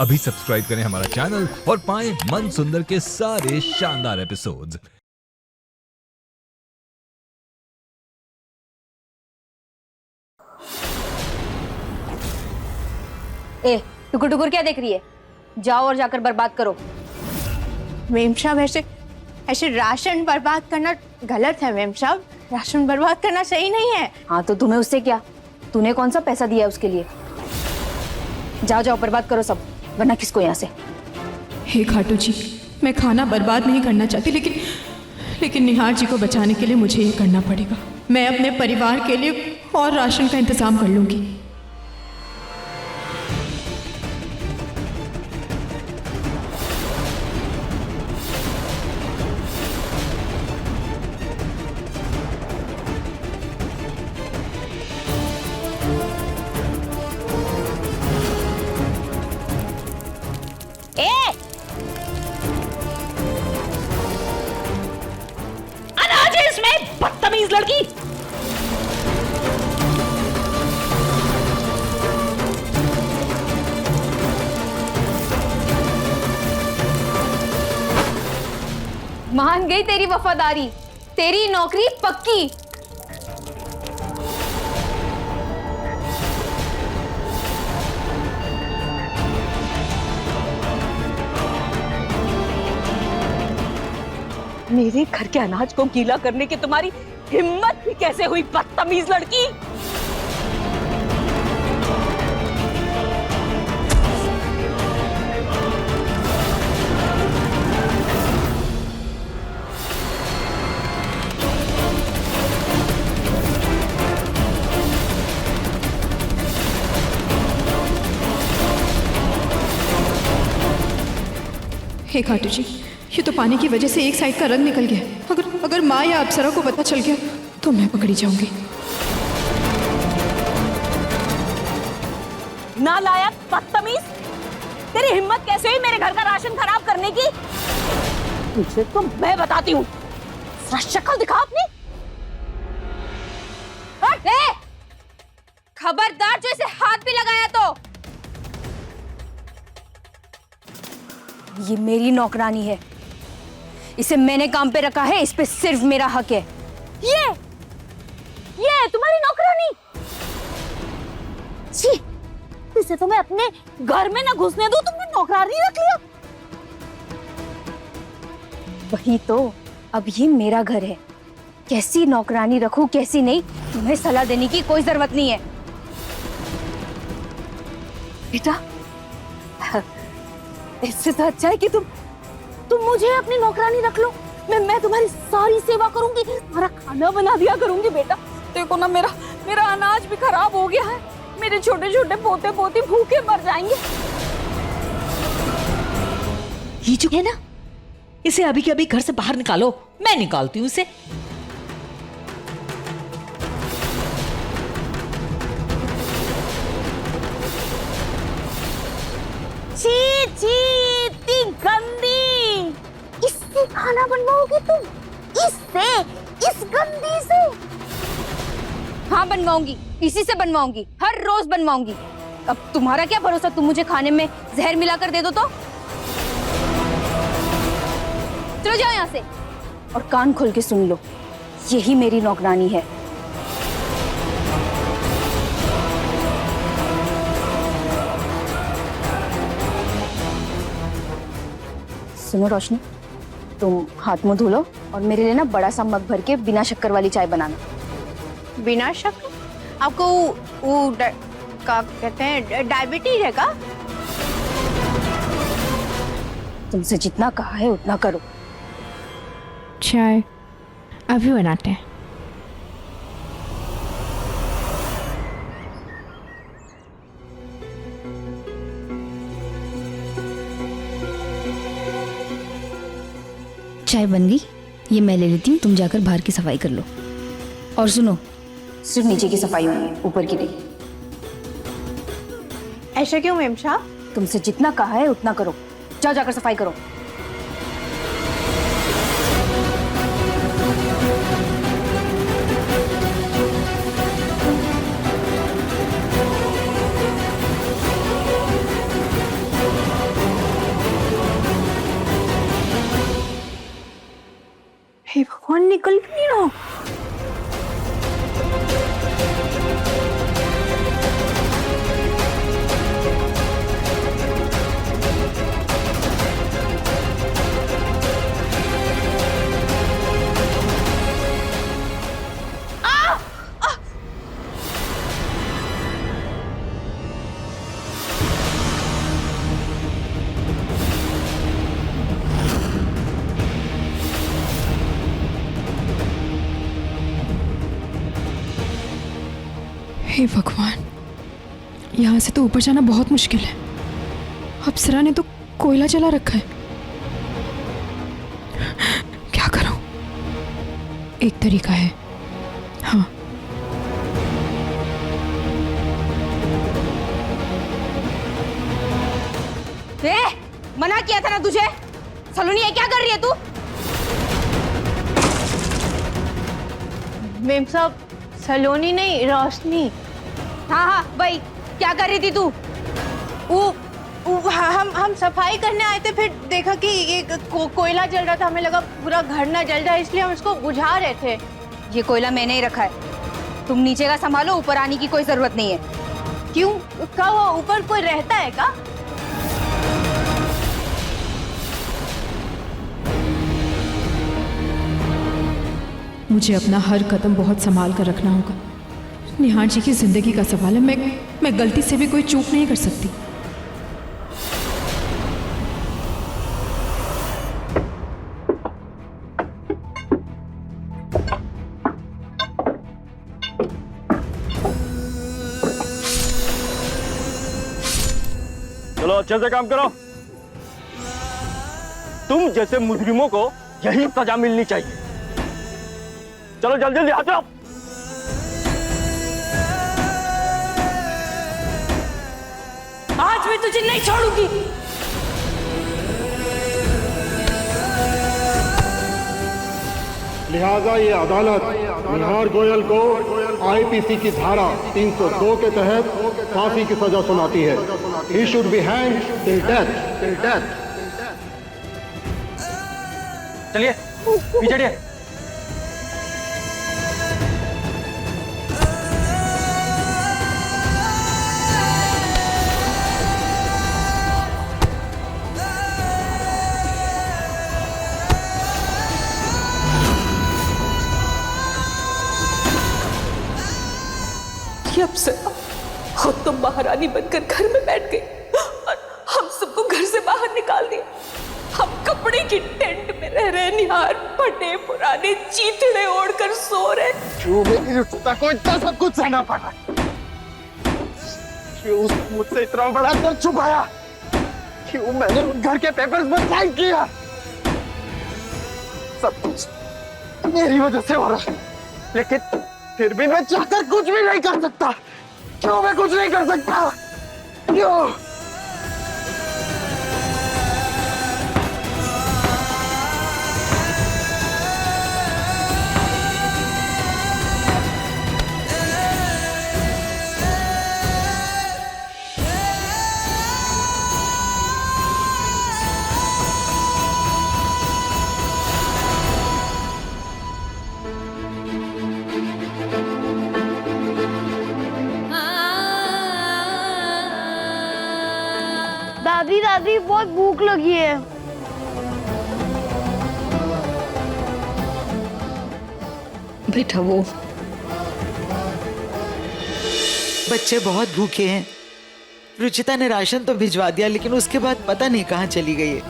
अभी सब्सक्राइब करें हमारा चैनल और पाएं मन सुंदर के सारे शानदार एपिसोड्स। ए, टुकुर टुकुर क्या देख रही है? जाओ और जाकर बर्बाद करो। मेम साहब, ऐसे राशन बर्बाद करना गलत है मेम साहब। राशन बर्बाद करना सही नहीं है। हाँ तो तुम्हें उससे क्या? तूने कौन सा पैसा दिया उसके लिए? जाओ जाओ बर्बाद करो सब, वरना किसको यहाँ से। हे खाटू जी, मैं खाना बर्बाद नहीं करना चाहती, लेकिन निहार जी को बचाने के लिए मुझे ये करना पड़ेगा। मैं अपने परिवार के लिए और राशन का इंतजाम कर लूंगी। अनाज है इसमें, बदतमीज लड़की। मान गई तेरी वफादारी, तेरी नौकरी पक्की। मेरे घर के अनाज को गीला करने की तुम्हारी हिम्मत भी कैसे हुई, बदतमीज लड़की। हे खाटू जी, ये तो पानी की वजह से एक साइड का रंग निकल गया। अगर माँ या अप्सरा को पता चल गया तो मैं पकड़ी जाऊंगी। नालायक, बदतमीज, तेरी हिम्मत कैसे हुई मेरे घर का राशन खराब करने की? तुझे तो मैं बताती हूँ। शक्ल दिखा अपनी। खबरदार जो इसे हाथ भी लगाया तो। ये मेरी नौकरानी है, इसे मैंने काम पे रखा है, इस पे सिर्फ मेरा हक है। ये तुम्हारी नौकरानी? छी, इसे तो मैं अपने घर में ना घुसने दूं, तुमने नौकरानी रख लिया। वही तो, अब ये मेरा घर है, कैसी नौकरानी रखूं कैसी नहीं, तुम्हें सलाह देने की कोई जरूरत नहीं है। बेटा, इससे तो अच्छा है कि तुम मुझे अपनी नौकरानी रख लो। मैं तुम्हारी सारी सेवा करूंगी, तुम्हारा खाना बना दिया करूंगी। बेटा देखो ना, मेरा अनाज भी खराब हो गया है, मेरे छोटे छोटे पोते पोती भूखे मर जाएंगे। ये जो है ना, इसे अभी के अभी घर से बाहर निकालो। मैं निकालती हूँ इसे। छी छी, इतनी गंदी, इससे खाना बनवाओगी तुम? इससे, इस गंदी से? हाँ बनवाऊंगी, इसी से बनवाऊंगी, हर रोज बनवाऊंगी। अब तुम्हारा क्या भरोसा, तुम मुझे खाने में जहर मिलाकर दे दो तो। चलो जाओ यहाँ से और कान खोल के सुन लो, यही मेरी नौकरानी है। सुनो रोशनी, तुम हाथ मुंह धो लो और मेरे लिए ना बड़ा सा मग भर के बिना शक्कर वाली चाय बनाना। बिना शक्कर? आपको क्या कहते हैं, डायबिटीज है का? तुमसे जितना कहा है उतना करो। चाय अभी बनाते हैं। चाय बन गई, ये मैं ले लेती हूँ, तुम जाकर बाहर की सफाई कर लो। और सुनो, सिर्फ नीचे की सफाई होनी है, ऊपर की नहीं। ऐसा क्यों मेम साहब? तुमसे जितना कहा है उतना करो, जाओ जाकर सफाई करो। भगवान निकल भी नहीं रहा। हे भगवान, यहाँ से तो ऊपर जाना बहुत मुश्किल है। अप्सरा ने तो कोयला जला रखा है। क्या करूं? एक तरीका है। हाँ, मना किया था ना तुझे। सलोनी, ये क्या कर रही है तू? मेम साहब, सलोनी नहीं, रोशनी। हाँ हाँ वही, क्या कर रही थी तू? हम सफाई करने आए थे, फिर देखा कि ये कोयला जल रहा था, हमें लगा पूरा घर ना जल जाए, इसलिए हम इसको बुझा रहे थे। ये कोयला मैंने ही रखा है, तुम नीचे का संभालो, ऊपर आने की कोई जरूरत नहीं है। क्यों? क्या हुआ? ऊपर कोई रहता है क्या? मुझे अपना हर कदम बहुत संभाल कर रखना होगा। निहार जी की जिंदगी का सवाल है। मैं गलती से भी कोई चूक नहीं कर सकती। चलो अच्छे से काम करो। तुम जैसे मुजरिमों को यही सजा मिलनी चाहिए। चलो जल्दी जल्दी हाथ लगाओ। आज मैं तुझे नहीं छोड़ूंगी। लिहाजा ये अदालत निहार गोयल को आईपीसी की धारा 302 के तहत फांसी की सजा सुनाती है। He should be hanged till death, till death. चलिए पीछे हटिए। अप्सरा, खुद तो महारानी बनकर घर में बैठ गई और हम सबको घर से बाहर निकाल दिया। हम कपड़े की टेंट में रह रहे, निहार फटे पुराने चीथड़े ओढ़कर सो रहे। क्यों मेरी रुचिता को इतना सब कुछ सहना पड़ा? क्यों उसने मुझसे इतना बड़ा दर्द छुपाया? क्यों मैंने उन घर के पेपर्स पर साइन किया? सब कुछ मेरी वजह से हो रहा है, लेकिन फिर भी मैं चाहकर कुछ भी नहीं कर सकता। क्यों मैं कुछ नहीं कर सकता? क्यों? दादी दादी, बहुत भूख लगी है। बेटा वो बच्चे बहुत भूखे हैं। रुचिता ने राशन तो भिजवा दिया, लेकिन उसके बाद पता नहीं कहाँ चली गई है।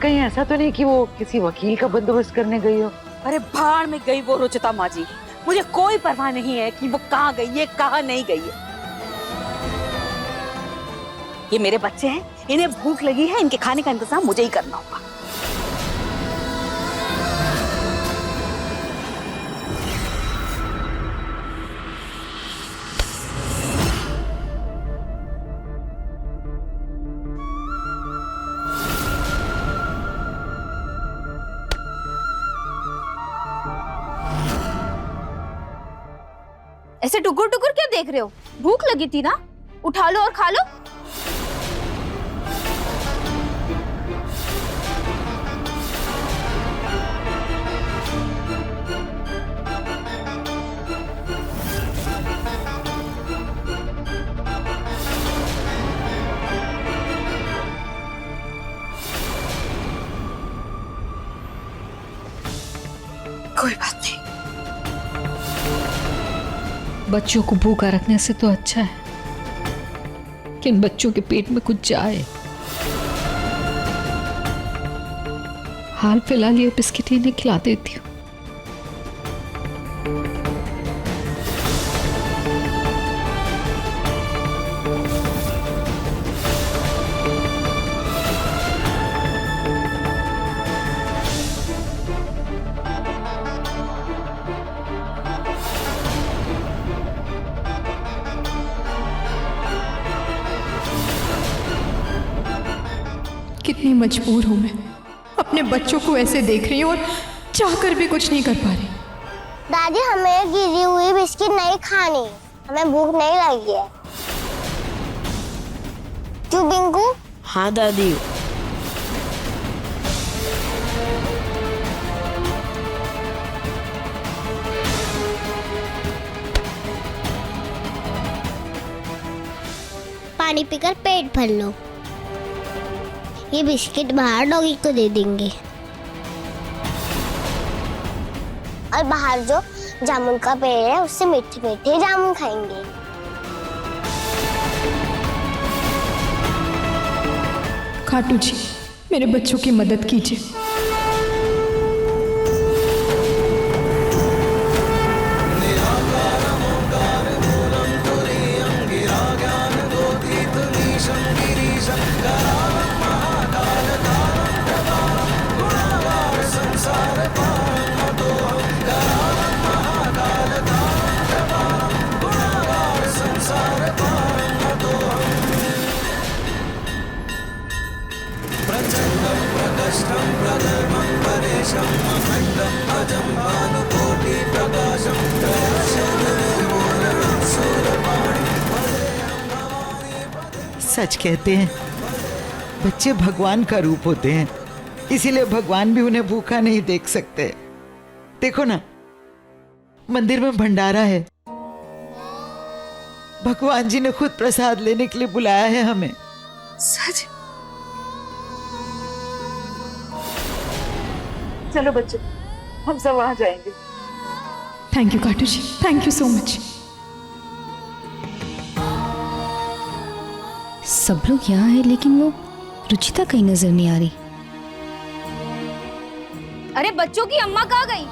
कहीं ऐसा तो नहीं कि वो किसी वकील का बंदोबस्त करने गई हो? अरे भाड़ में गई वो रुचिता माँ जी। मुझे कोई परवाह नहीं है कि वो कहाँ गई है, कहाँ नहीं गई है। ये मेरे बच्चे हैं, इन्हें भूख लगी है, इनके खाने का इंतजाम मुझे ही करना होगा। ऐसे टुकुर टुकुर क्यों देख रहे हो? भूख लगी थी ना, उठा लो और खा लो। बच्चों को भूखा रखने से तो अच्छा है कि इन बच्चों के पेट में कुछ जाए। हाल फिलहाल ये बिस्किट इन्हें खिला देती हूँ। कितनी मजबूर हूं मैं, अपने बच्चों को ऐसे देख रही हूँ और चाहकर भी कुछ नहीं कर पा रही। दादी हमें गिरी हुई बिस्किट नहीं खानी, हमें भूख नहीं लगी है। क्यों बिंकू? हाँ दादी। पानी पीकर पेट भर लो। ये बिस्किट बाहर डॉगी को दे देंगे और बाहर जो जामुन का पेड़ है उससे मीठे मीठे जामुन खाएंगे। खाटू जी, मेरे बच्चों की मदद कीजिए। सच कहते हैं बच्चे भगवान का रूप होते हैं, इसीलिए भगवान भी उन्हें भूखा नहीं देख सकते। देखो ना, मंदिर में भंडारा है, भगवान जी ने खुद प्रसाद लेने के लिए बुलाया है हमें। सच? चलो बच्चों, हम सब वहां जाएंगे। Thank you Khatu ji, thank you so much. सब लोग यहाँ है लेकिन वो रुचिता कहीं नजर नहीं आ रही। अरे बच्चों की अम्मा कहाँ गई?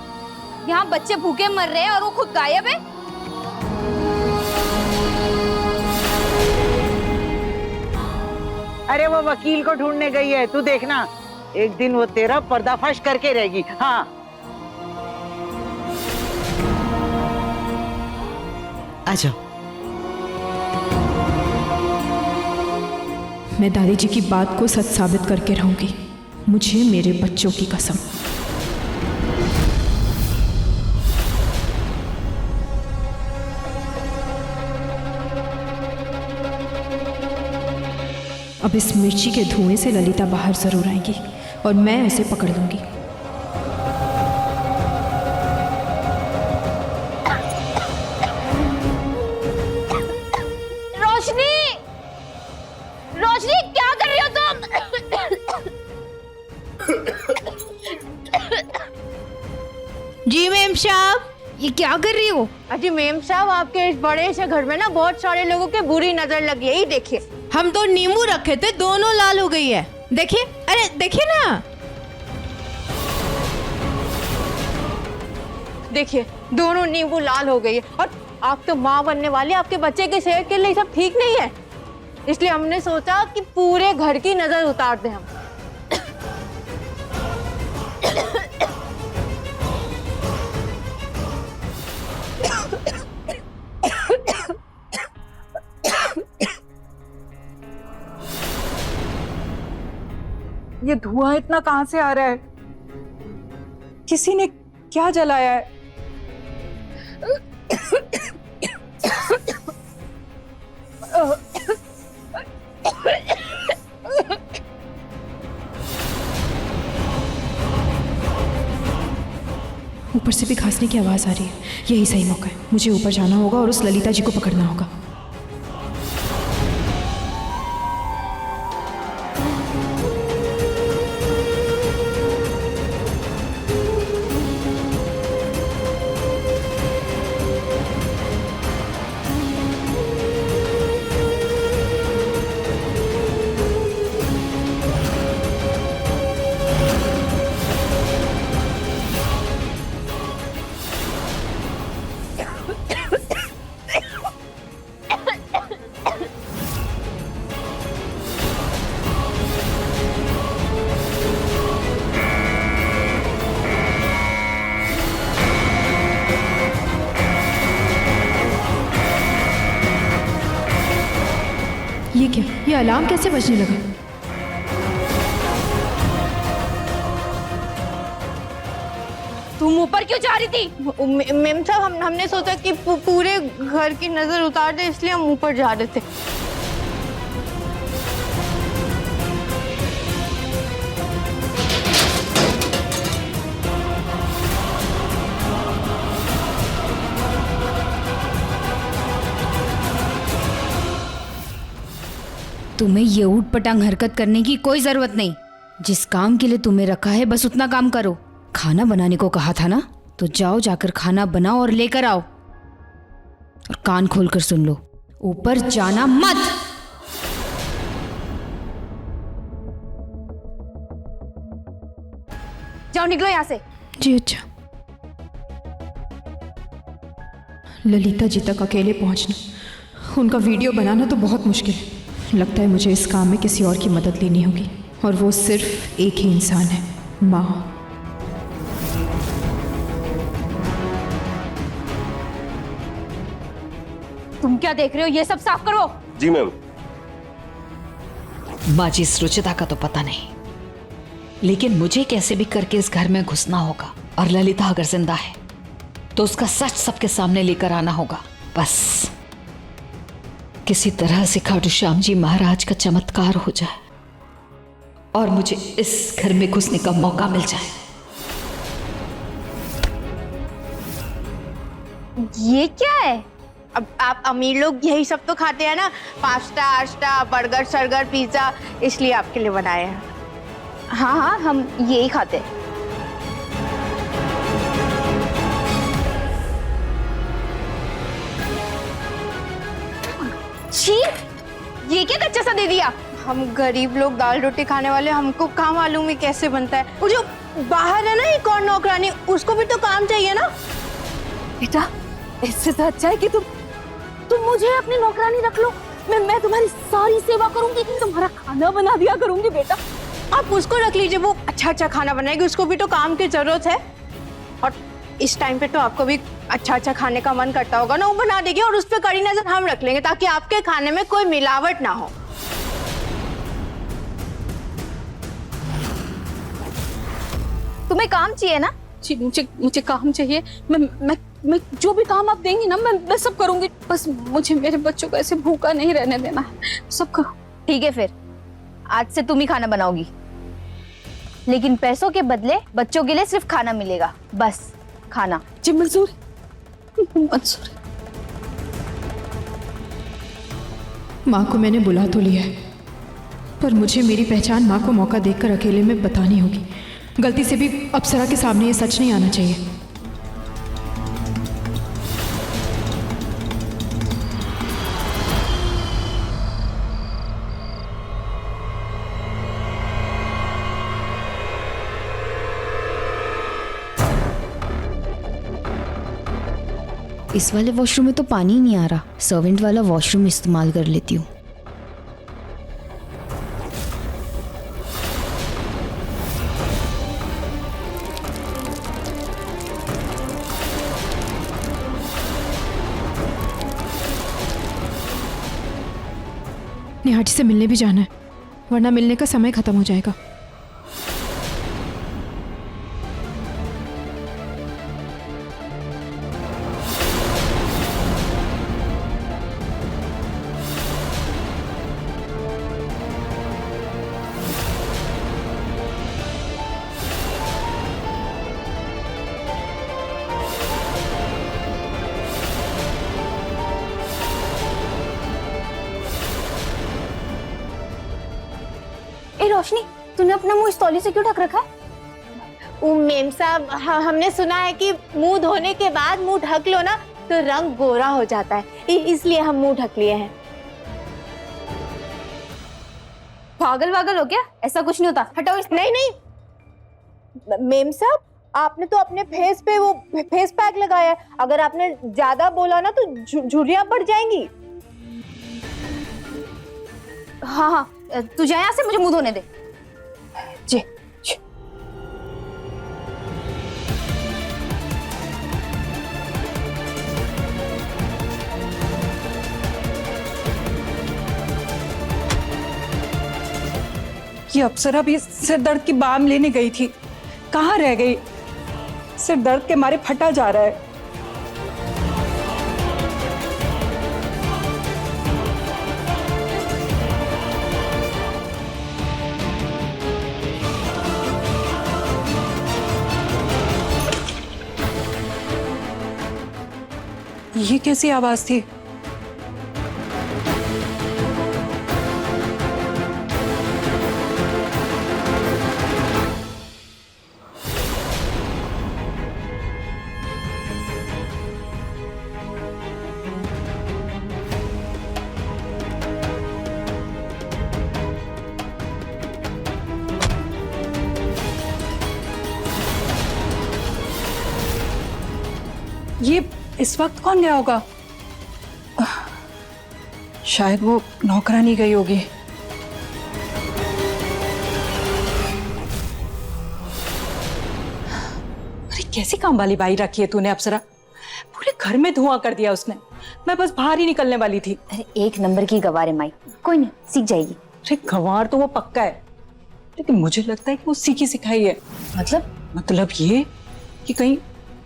यहाँ बच्चे भूखे मर रहे हैं और वो खुद गायब है। अरे वो वकील को ढूंढने गई है, तू देखना एक दिन वो तेरा पर्दाफाश करके रहेगी। हाँ आ जाओ। मैं दादी जी की बात को सच साबित करके रहूंगी, मुझे मेरे बच्चों की कसम। अब इस मिर्ची के धुएं से ललिता बाहर जरूर आएगी और मैं उसे पकड़ लूंगी। रोशनी, रोशनी क्या कर रही हो तुम? जी मेम साहब। ये क्या कर रही हो? अजी मेम साहब, आपके इस बड़े से घर में ना बहुत सारे लोगों के बुरी नजर लगी है, ये देखिए। हम तो नींबू रखे थे, दोनों लाल हो गई है। देखिए, अरे देखिए ना, देखिए दोनों नींबू लाल हो गई है। और आप तो माँ बनने वाली, आपके बच्चे की सेहत के लिए सब ठीक नहीं है, इसलिए हमने सोचा कि पूरे घर की नजर उतार दें हम। ये धुआं इतना कहां से आ रहा है? किसी ने क्या जलाया है? ऊपर से भी खांसने की आवाज़ आ रही है, यही सही मौका है। मुझे ऊपर जाना होगा और उस ललिता जी को पकड़ना होगा। ये क्या, ये अलार्म कैसे बजने लगा? तुम ऊपर क्यों जा रही थी? मेम साहब हमने सोचा कि पूरे घर की नजर उतार दे, इसलिए हम ऊपर जा रहे थे। तुम्हें ये ऊट पटांग हरकत करने की कोई जरूरत नहीं। जिस काम के लिए तुम्हें रखा है बस उतना काम करो। खाना बनाने को कहा था ना, तो जाओ जाकर खाना बनाओ और लेकर आओ। और कान खोलकर सुन लो, ऊपर जाना मत। जाओ निकलो यहाँ से। जी अच्छा। ललिता जी तक अकेले पहुंचना, उनका वीडियो बनाना तो बहुत मुश्किल है। लगता है मुझे इस काम में किसी और की मदद लेनी होगी, और वो सिर्फ एक ही इंसान है, माँ। तुम क्या देख रहे हो? ये सब साफ करो। जी मैम। माँ जी, इस रुचिता का तो पता नहीं, लेकिन मुझे कैसे भी करके इस घर में घुसना होगा। और ललिता अगर जिंदा है तो उसका सच सबके सामने लेकर आना होगा। बस किसी तरह से खाटू श्याम जी महाराज का चमत्कार हो जाए और मुझे इस घर में घुसने का मौका मिल जाए। ये क्या है? अब आप अमीर लोग यही सब तो खाते हैं ना, पास्ता आस्ता बर्गर सर्गर पिज्जा, इसलिए आपके लिए बनाए हैं। हाँ हाँ, हम यही खाते हैं। छी, ये क्या कच्चा सा दे दिया? हम गरीब लोग दाल रोटी खाने वाले, हमको कहाँ मालूम है कैसे बनता है। वो जो बाहर है ना एक और नौकरानी, उसको भी तो काम चाहिए ना। बेटा, इससे तो अच्छा है कि तुम मुझे अपनी नौकरानी रख लो। मैं तुम्हारी सारी सेवा करूंगी, तुम्हारा खाना बना दिया करूंगी। बेटा, आप उसको रख लीजिए, वो अच्छा अच्छा खाना बनाएगी, उसको भी तो काम की जरूरत है। और इस टाइम पे तो आपको भी अच्छा अच्छा खाने का मन करता होगा ना, वो बना देगी। और उस पर कड़ी नजर हम रख लेंगे ताकि आपके खाने में कोई मिलावट ना हो। तुम्हें काम चाहिए ना? जी, मुझे काम चाहिए। मैं जो भी काम आप देंगी ना, मैं सब करूंगी। बस मुझे मेरे बच्चों को ऐसे भूखा नहीं रहने देना है। सब करो। ठीक है, फिर आज से तुम ही खाना बनाओगी, लेकिन पैसों के बदले बच्चों के लिए सिर्फ खाना मिलेगा। बस खाना। जी मंजूर, मंजूर। माँ को मैंने बुला तो लिया है, पर मुझे मेरी पहचान माँ को मौका देकर अकेले में बतानी होगी। गलती से भी अप्सरा के सामने ये सच नहीं आना चाहिए। इस वाले वॉशरूम में तो पानी ही नहीं आ रहा। सर्वेंट वाला वॉशरूम इस्तेमाल कर लेती हूँ। निहाटी से मिलने भी जाना है, वरना मिलने का समय खत्म हो जाएगा। ए रोशनी, तूने अपना मुंह इस तौली से क्यों ढक रखा है? मेम साहब, हमने सुना है कि मुंह धोने के बाद मुंह ढक लो ना तो रंग गोरा हो जाता है, इसलिए हम मुंह ढक लिए हैं। पागल वागल हो क्या? ऐसा कुछ नहीं होता। हटाओ इस। नहीं नहीं मेम साहब, आपने तो अपने फेस पे वो फेस पैक लगाया है। अगर आपने ज्यादा बोला ना तो झुर्रियां पड़ जाएंगी। हाँ हाँ, तू जा यहाँ से, मुझे मुंह धोने दे। जी। ये अप्सरा भी सिर दर्द की बाम लेने गई थी, कहाँ रह गई? सिर दर्द के मारे फटा जा रहा है। ये कैसी आवाज थी? ये इस वक्त कौन गया होगा? शायद वो नौकरानी गई होगी। अरे कैसी काम वाली बाई रखी है तूने अप्सरा, पूरे घर में धुआं कर दिया उसने। मैं बस बाहर ही निकलने वाली थी। अरे एक नंबर की गवार है माई, कोई नहीं सीख जाएगी। अरे गंवार तो वो पक्का है, लेकिन मुझे लगता है कि वो सीखी सिखाई है। मतलब ये कि कहीं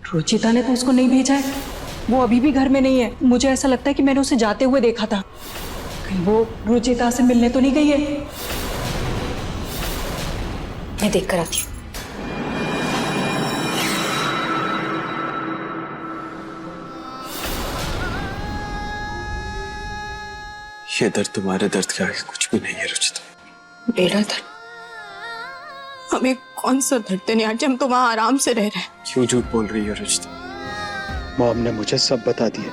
रुचिता ने तो उसको नहीं भेजा है, वो अभी भी घर में नहीं है। मुझे ऐसा लगता है कि मैंने उसे जाते हुए देखा था, कहीं वो रुचिता से मिलने तो नहीं गई है। मैं देख कर आती हूँ। ये दर्द तुम्हारे दर्द के आगे कुछ भी नहीं है रुचिता। मेरा दर्द? हमें कौन सा दर्द देने आज हम तो वहां आराम से रह रहे हैं। क्यों झूठ बोल रही है रुचिता? मॉम ने मुझे सब बता दिया।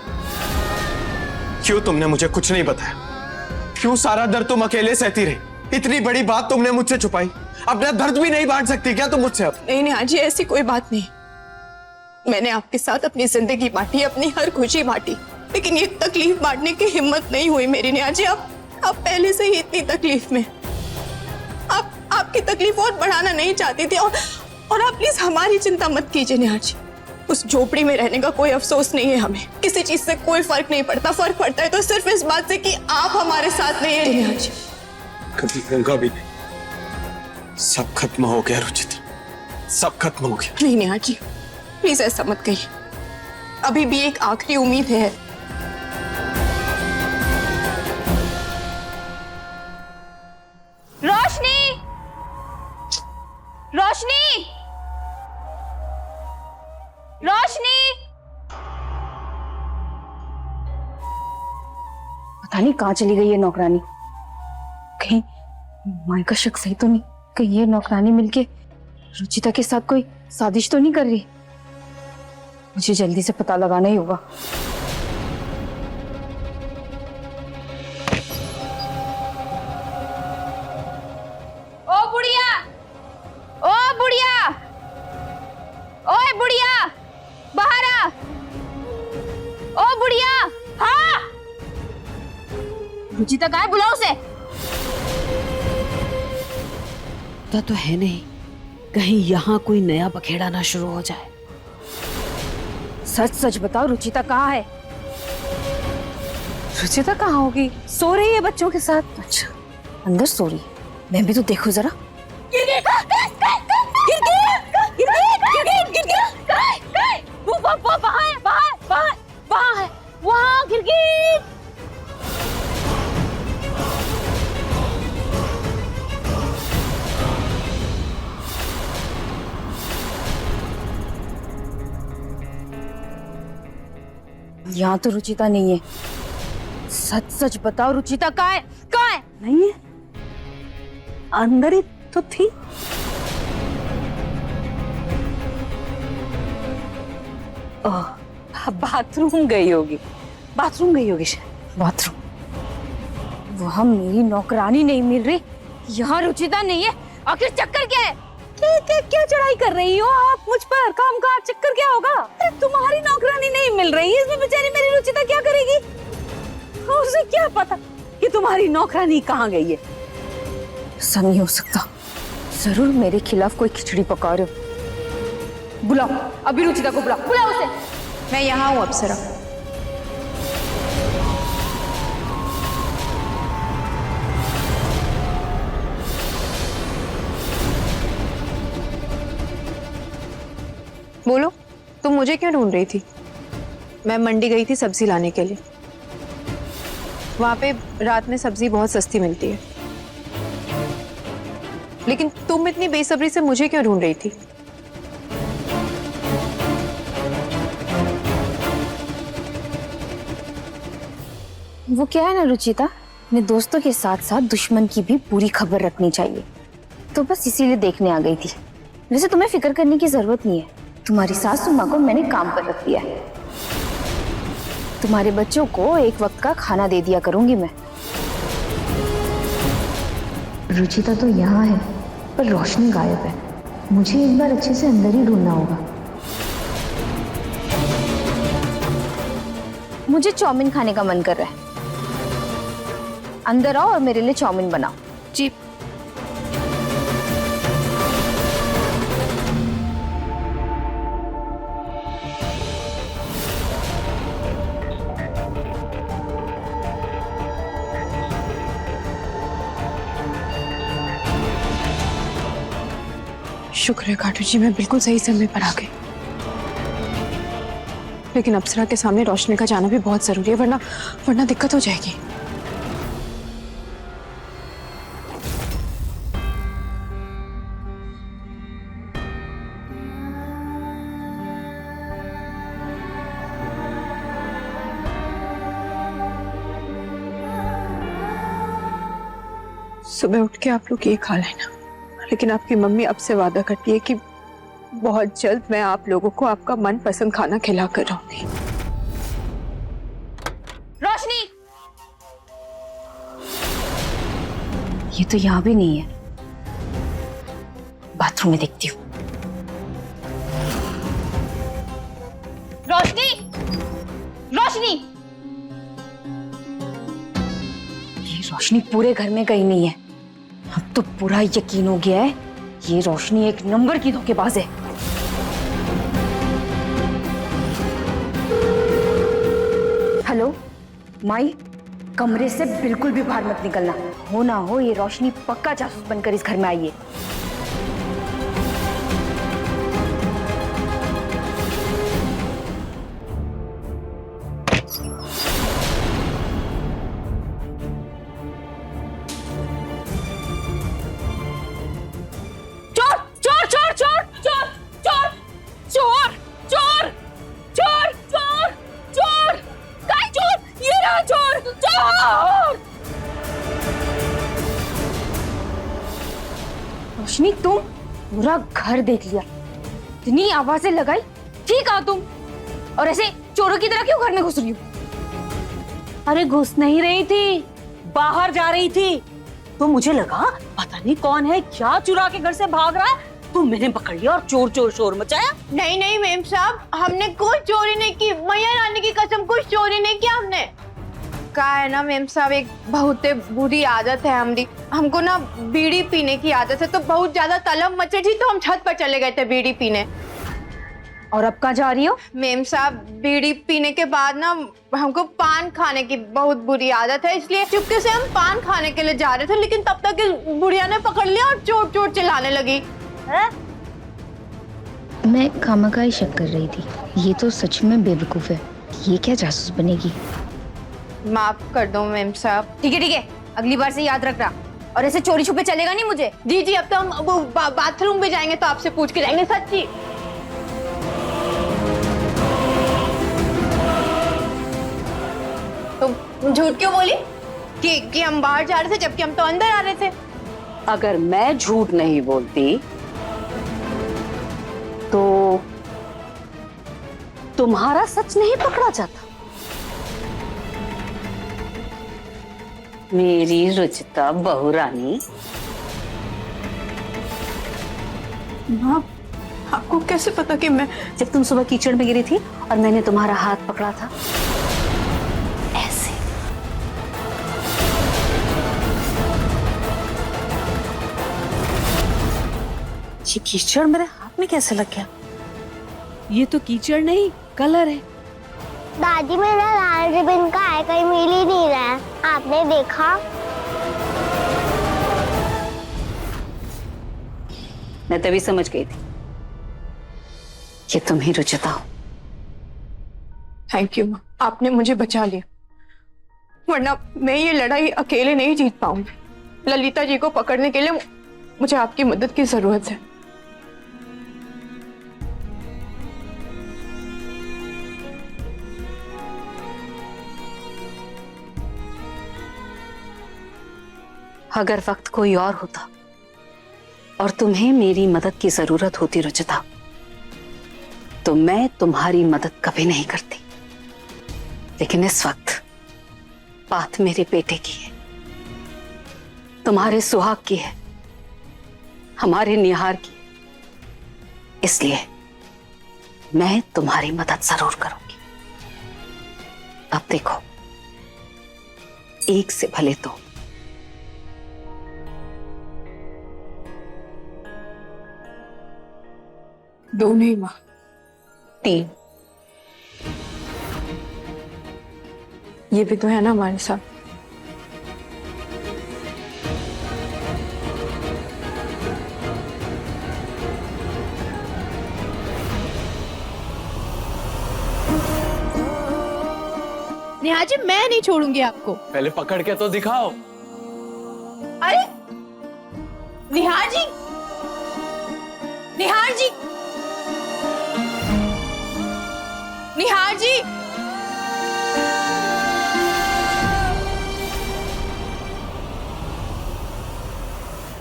क्यों तुमने मुझे कुछ नहीं बताया? क्यों सारा दर्द तुम अकेले सहती रही? इतनी बड़ी बात तुमने मुझसे छुपाई। अपना दर्द भी नहीं बांट सकती क्या तुम मुझसे अब? नहीं आज ऐसी कोई बात नहीं। मैंने आपके साथ अपनी जिंदगी बांटी, अपनी हर खुशी बांटी, लेकिन ये तकलीफ बांटने की हिम्मत नहीं हुई मेरी नेहा जी। आप पहले से ही इतनी तकलीफ में, आपकी तकलीफ और बढ़ाना नहीं चाहती थी। और आप प्लीज हमारी चिंता मत कीजिए नेहा जी। उस झोपड़ी में रहने का कोई अफसोस नहीं है हमें, किसी चीज से कोई फर्क नहीं पड़ता। फर्क पड़ता है तो सिर्फ इस बात से कि आप हमारे साथ नहीं है नेहा जी। कभी होगा भी नहीं। सब खत्म हो गया रुचिता, सब खत्म हो गया। नहीं नेहा जी प्लीज ऐसा मत कहिए, अभी भी एक आखिरी उम्मीद है। रोशनी, रोशनी, रोशनी। पता नहीं कहाँ चली गई ये नौकरानी। कहीं माई का शक सही तो नहीं? कहीं ये नौकरानी मिलके रुचिता के साथ कोई साजिश तो नहीं कर रही? मुझे जल्दी से पता लगाना ही होगा। ओ बुढ़िया, ओ बुढ़िया, ओए बुढ़िया, बाहर आ। ओ बुढ़िया, हाँ। रुचिता कहाँ है? बुलाओ उसे। पता तो है नहीं, कहीं यहाँ कोई नया बखेड़ा ना शुरू हो जाए। सच सच बताओ रुचिता कहाँ है? रुचिता कहाँ होगी? सो रही है बच्चों के साथ। अच्छा अंदर सो रही है, मैं भी तो देखो जरा। यहाँ तो रुचिता नहीं है। सच सच बताओ रुचिता कहाँ है? कहाँ है? नहीं है, अंदर ही तो थी। बाथरूम गई होगी, बाथरूम गई होगी शायद। बाथरूम? वहाँ मेरी नौकरानी नहीं मिल रही, यहाँ रुचिता नहीं है। आखिर चक्कर क्या है? क्या चढ़ाई कर रही हो आप मुझ पर? काम का चक्कर क्या होगा? अरे तुम्हारी नौकरानी नहीं मिल रही है, इसमें बेचारी मेरी रुचिता क्या करेगी? उसे क्या पता कि तुम्हारी नौकरानी कहाँ गई है? ऐसा नहीं हो सकता, जरूर मेरे खिलाफ कोई खिचड़ी पका रहे हो। बुलाओ अभी रुचिता को, बुलाओ, बुलाओ उसे। मैं यहाँ हूँ अप्सरा। बोलो, तुम मुझे क्यों ढूंढ रही थी? मैं मंडी गई थी सब्जी लाने के लिए। वहां पे रात में सब्जी बहुत सस्ती मिलती है। लेकिन तुम इतनी बेसब्री से मुझे क्यों ढूंढ रही थी? वो क्या है ना रुचिता, अपने दोस्तों के साथ साथ दुश्मन की भी पूरी खबर रखनी चाहिए, तो बस इसीलिए देखने आ गई थी। वैसे तुम्हें फिक्र करने की जरूरत नहीं है, तुम्हारी सासू माँ को मैंने काम पर रख दिया है। तुम्हारे बच्चों को एक वक्त का खाना दे दिया करूंगी मैं। रुचिता तो यहाँ है पर रोशनी गायब है, मुझे एक बार अच्छे से अंदर ही ढूंढना होगा। मुझे चाउमीन खाने का मन कर रहा है, अंदर आओ और मेरे लिए चाउमीन बनाओ। जी। शुक्र है खाटू जी, मैं बिल्कुल सही समय पर आ गई। लेकिन अप्सरा के सामने रोशनी का जाना भी बहुत जरूरी है, वरना दिक्कत हो जाएगी। सुबह उठ के आप लोग ये खा लेना, लेकिन आपकी मम्मी अब से वादा करती है कि बहुत जल्द मैं आप लोगों को आपका मनपसंद खाना खिला कर रहूंगी। रोशनी, ये तो यहाँ भी नहीं है, बाथरूम में देखती हूँ। रोशनी, रोशनी, ये रोशनी पूरे घर में कहीं नहीं है। अब तो पूरा यकीन हो गया है, ये रोशनी एक नंबर की धोखेबाज है। हेलो माई, कमरे से बिल्कुल भी बाहर मत निकलना, हो ना हो ये रोशनी पक्का जासूस बनकर इस घर में आई है। रोशनी, तुम पूरा घर देख लिया, इतनी आवाजें लगाई, ठीक आ तुम, और ऐसे चोरों की तरह क्यों घर में घुस रही हो? अरे घुस नहीं रही थी, बाहर जा रही थी। तो मुझे लगा पता नहीं कौन है, क्या चुरा के घर से भाग रहा है, तो मैंने पकड़ लिया और चोर चोर शोर मचाया। नहीं नहीं मेम साहब, हमने कोई चोरी नहीं की, मैया रानी की कसम, कुछ चोरी नहीं किया हमने। कहा है ना मेम साहब, एक बहुत बुरी आदत है हमारी, हमको ना बीड़ी पीने की आदत है, तो बहुत ज्यादा तलब मची थी तो हम छत पर चले गए थे बीड़ी पीने। और अब कहाँ जा रही हो? मेम साहब, बीड़ी पीने के बाद ना हमको पान खाने की बहुत बुरी आदत है, इसलिए चुपके से हम पान खाने के लिए जा रहे थे, लेकिन तब तक इस बुढ़िया ने पकड़ लिया और चोट चोट चिल्लाने लगी। मैं खामखा ही शक कर रही थी, ये तो सच में बेवकूफ है, ये क्या जासूस बनेगी। माफ कर दो मेम साहब। ठीक है, अगली बार से याद रखना, और ऐसे चोरी छुपे चलेगा नहीं मुझे। जी जी, अब तो हम वो बाथरूम में जाएंगे तो आपसे पूछ के जाएंगे, सच्ची। तो झूठ क्यों बोली कि हम बाहर जा रहे थे जबकि हम तो अंदर आ रहे थे? अगर मैं झूठ नहीं बोलती तो तुम्हारा सच नहीं पकड़ा जाता। मेरी रुचिता बहू रानी। माँ, आपको कैसे पता कि मैं? जब तुम सुबह कीचड़ में गिरी थी और मैंने तुम्हारा हाथ पकड़ा था, ऐसे। ये कीचड़ मेरे हाथ में कैसे लग गया? ये तो कीचड़ नहीं, कलर है। दादी, मेरा लाल रिबन का है, कहीं मिल ही नहीं रहा है, आपने देखा? मैं तभी समझ गई थी ये तुम ही रुचिता हो। थैंक यू माँ, आपने मुझे बचा लिया, वरना मैं ये लड़ाई अकेले नहीं जीत पाऊंगी। ललिता जी को पकड़ने के लिए मुझे आपकी मदद की जरूरत है। अगर वक्त कोई और होता और तुम्हें मेरी मदद की जरूरत होती रुचिता, तो मैं तुम्हारी मदद कभी नहीं करती। लेकिन इस वक्त बात मेरे बेटे की है, तुम्हारे सुहाग की है, हमारे निहार की। इसलिए मैं तुम्हारी मदद जरूर करूंगी। अब देखो, एक से भले तो दो नहीं माँ, 3। ये भी तो है ना हमारे साथ। नेहा जी, मैं नहीं छोड़ूंगी आपको। पहले पकड़ के तो दिखाओ। अरे निहार जी, निहार जी, निहार जी,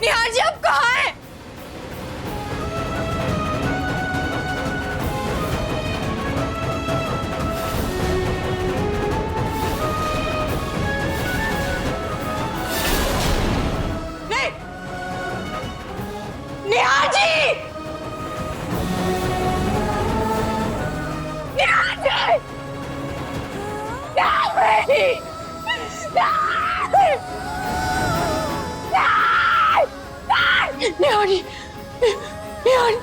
निहार जी, आप कहाँ हैं? नहीं, निहार जी, निहार जी, निहार जी, निहार जी, निहार।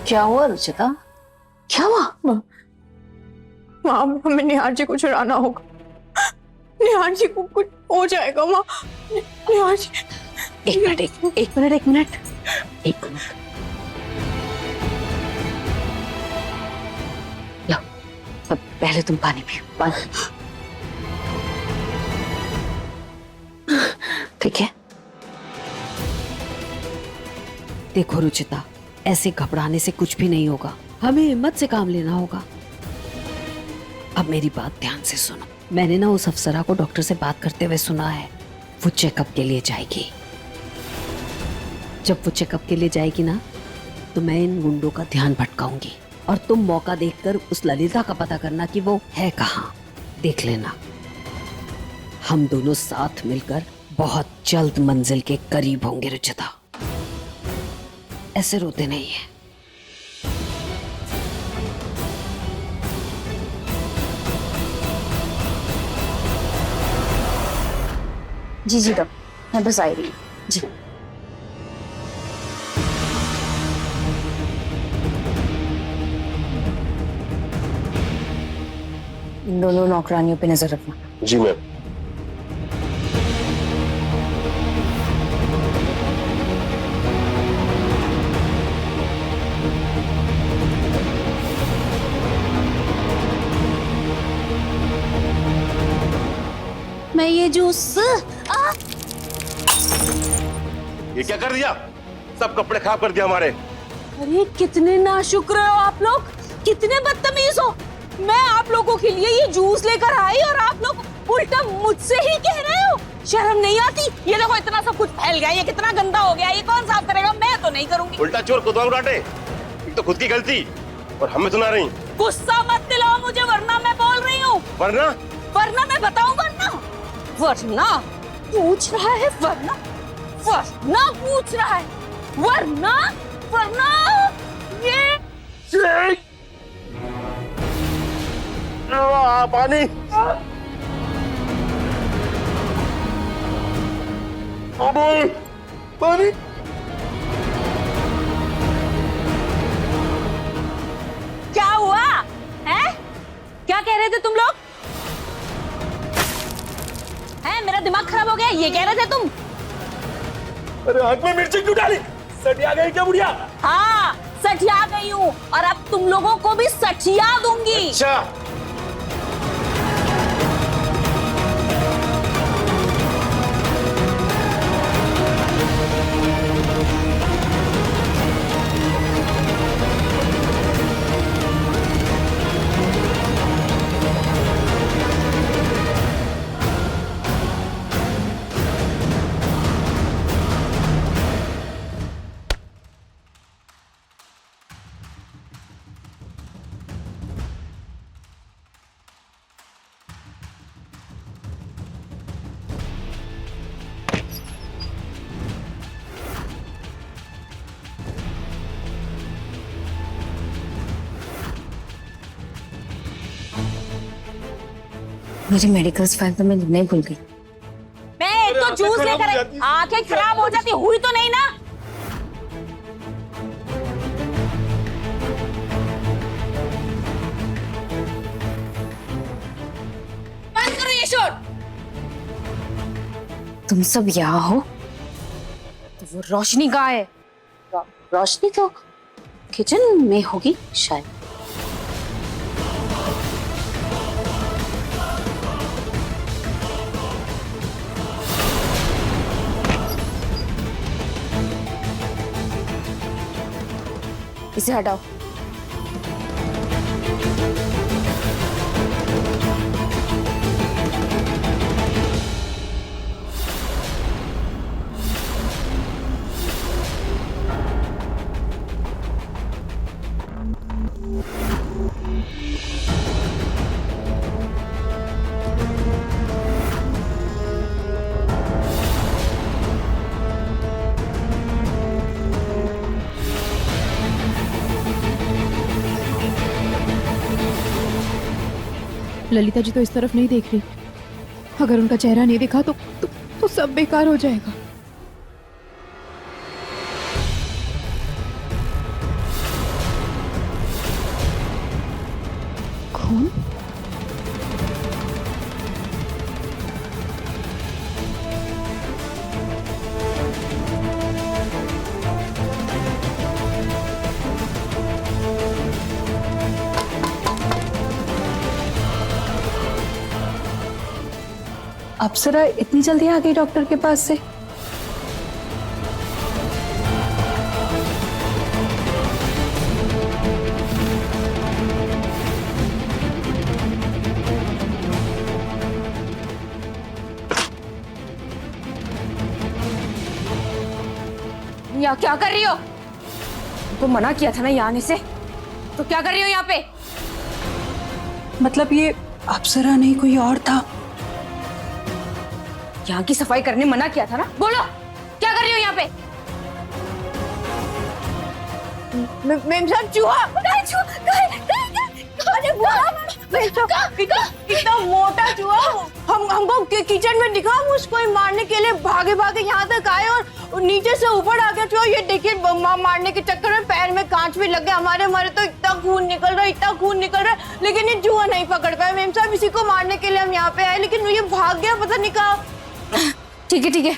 क्या हुआ रुचिता? क्या हुआ? माँ, हमें निहार जी को छुड़ाना होगा। निहार जी को कुछ हो जाएगा माँ। निहार जी, एक मिनट, एक मिनट, एक मिनट, एक मिनट। लो, अब पहले तुम पानी पियो, पानी। ठीक है? देखो रुचिता, ऐसे घबराने से कुछ भी नहीं होगा, हमें हिम्मत से काम लेना होगा। अब मेरी बात ध्यान से सुनो। मैंने ना उस अफसरा को डॉक्टर से बात करते हुए सुना है, वो चेकअप के लिए जाएगी। जब वो चेकअप के लिए जाएगी ना, तो मैं इन गुंडों का ध्यान भटकाऊंगी और तुम मौका देखकर उस ललिता का पता करना कि वो है कहाँ। देख लेना, हम दोनों साथ मिलकर बहुत जल्द मंजिल के करीब होंगे रुचिता। ऐसे रोते नहीं है। जी जी डॉक्टर, मैं बस आई रही हूँ जी। इन दोनों नौकरानियों पे नजर रखना। जी मैम। मैं ये जूस ये क्या कर दिया? सब कपड़े खराब कर दिया हमारे। अरे कितने नाशुक्र हो आप लोग, कितने बदतमीज हो। मैं आप लोगों के लिए ये जूस लेकर आई और आप लोग उल्टा मुझसे ही कह रहे हो। शर्म नहीं आती? ये देखो, इतना सब कुछ फैल गया, ये कितना गंदा हो गया, ये कौन साफ करेगा? मैं तो नहीं करूंगी। उल्टा चोर को डांटे, तो खुद की गलती और हमें सुना रही। गुस्सा मत दिलाओ मुझे, वरना मैं बोल रही हूँ। वरना वरना मैं बताऊं, वरना पूछ रहा है, वरना पूछ रहा है, वरना ये पानी पानी। क्या हुआ है? क्या कह रहे थे तुम लोग? हैं, मेरा दिमाग खराब हो गया, ये कह रहे थे तुम? अरे आंख में मिर्ची क्यों डाली? सटी आ गई क्या बुढ़िया? हाँ, सठिया गई हूँ और अब तुम लोगों को भी सठिया दूंगी। अच्छा मेरी मेडिकल फाइल तो मैं नहीं भूल गई। मैं एक तो जूस लेकर आंखें खराब हो जाती, हुई तो नहीं ना। बंद करो ये शोर। तुम सब यहाँ हो तो वो रोशनी कहाँ है? रोशनी तो किचन में होगी शायद। इसे हटाओ। ललिता जी तो इस तरफ नहीं देख रही। अगर उनका चेहरा नहीं दिखा तो सब बेकार हो जाएगा। खून? अप्सरा इतनी जल्दी आ गई डॉक्टर के पास से? यहाँ क्या कर रही हो? तो मना किया था ना यहाँ आने से, तो क्या कर रही हो यहाँ पे? मतलब ये अप्सरा नहीं कोई और था। यहाँ की सफाई करने मना किया था ना, बोलो क्या कर रही हो यहाँ पे? मैम साहब चूहा इतना मोटा चूहा हमको किचन में दिखा, हम उसको मारने के लिए भागे भागे यहाँ तक आए और नीचे से ऊपर आ गया चूहा। ये देखिए मारने के चक्कर में पैर में कांच भी लग गया हमारे तो इतना खून निकल रहा है, लेकिन ये चूहा नहीं पकड़ पाया मैम साहब। इसी को मारने के लिए हम यहाँ पे आए, लेकिन ये भाग गया, पता नहीं कहाँ। ठीक है,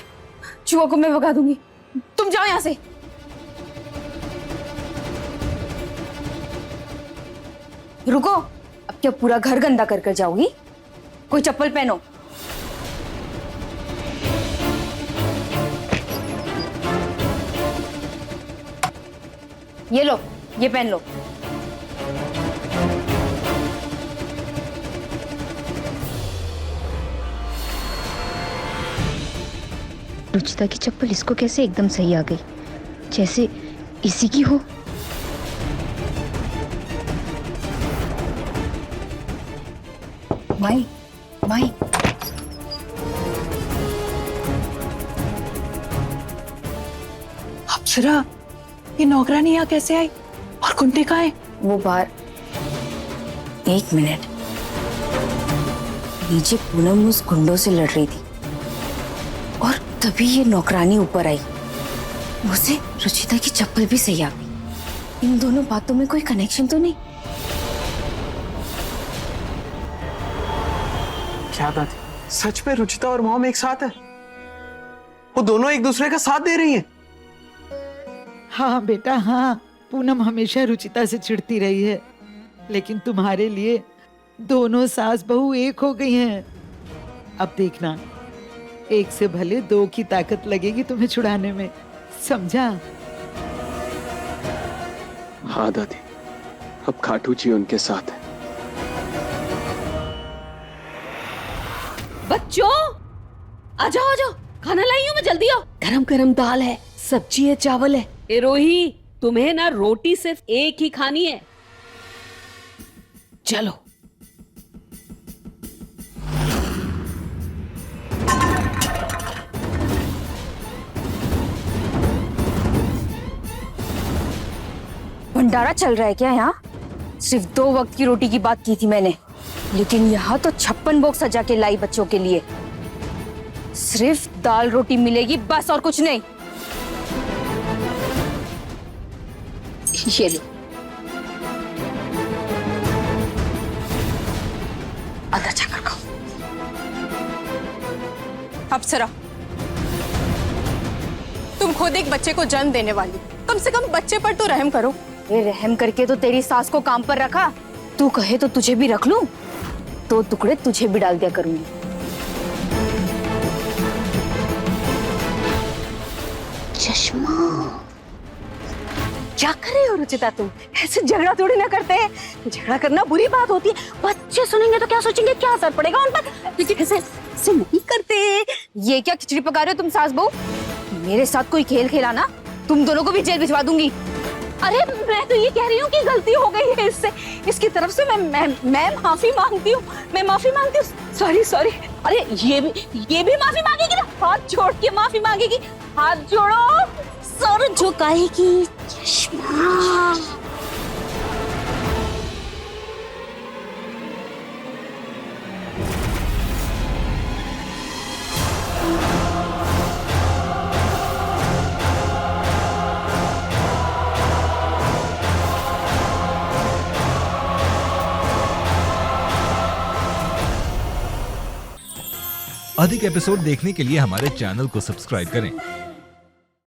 चूहा को मैं भगा दूंगी, तुम जाओ यहाँ से। रुको, अब क्या पूरा घर गंदा कर जाओगी? कोई चप्पल पहनो। ये लो, ये पहन लो। रुचिता की चप्पल इसको कैसे एकदम सही आ गई, जैसे इसी की हो। माई अप्सरा, ये नौकरानी यहाँ कैसे आई और कुंटे कहाँ है? वो बाहर। एक मिनट, नीचे पूनम उस गुंडों से लड़ रही थी और तभी ये नौकरानी ऊपर आई, मुझसे रुचिता की चप्पल भी सही आ गई। इन दोनों बातों में कोई कनेक्शन तो नहीं? क्या बात है, सच में रुचिता और मॉम एक साथ है? वो दोनों एक दूसरे का साथ दे रही हैं? हाँ बेटा हाँ, पूनम हमेशा रुचिता से चिढ़ती रही है, लेकिन तुम्हारे लिए दोनों सास बहू एक हो गई हैं। अब देखना, एक से भले दो की ताकत लगेगी तुम्हें छुड़ाने में, समझा? हाँ दादी, अब खाटू जी उनके साथ है। बच्चों आ जाओ, खाना लाई हूँ मैं, जल्दी आओ। गरम गरम दाल है, सब्जी है, चावल है। ए रोही, तुम्हें ना रोटी सिर्फ एक ही खानी है। चलो। भंडारा चल रहा है क्या यहाँ? सिर्फ 2 वक्त की रोटी की बात की थी मैंने, लेकिन यहाँ तो 56 भोग सजा के लाई बच्चों के लिए। सिर्फ दाल रोटी मिलेगी बस, और कुछ नहीं। ये लो, अंदर जाकर खाओ। अप्सरा, तुम खुद एक बच्चे को जन्म देने वाली, कम से कम बच्चे पर तो रहम करो। ये रहम करके तो तेरी सास को काम पर रखा, तू कहे तो तुझे भी रख लूं, 2 टुकड़े तुझे भी डाल दिया करूंगी। चश्मा क्या कर रही हो रुचिता तुम? ऐसे झगड़ा थोड़ी ना करते हैं, झगड़ा करना बुरी बात होती है। बच्चे सुनेंगे तो क्या सोचेंगे, क्या असर पड़ेगा उन पर? ऐसे नहीं करते। ये क्या खिचड़ी पका रहे हो तुम सास बहू? मेरे साथ कोई खेल खेला ना, तुम दोनों को भी जेल भिजवा दूंगी। अरे मैं तो ये कह रही हूँ कि गलती हो गई है इससे, इसकी तरफ से मैं माफी मांगती हूँ, मैं माफी मांगती हूँ। सॉरी। अरे ये भी माफी मांगेगी ना, हाथ जोड़ के माफी मांगेगी। हाथ जोड़ो, सर झुकाएगी। चश्मा अधिक एपिसोड देखने के लिए हमारे चैनल को सब्सक्राइब करें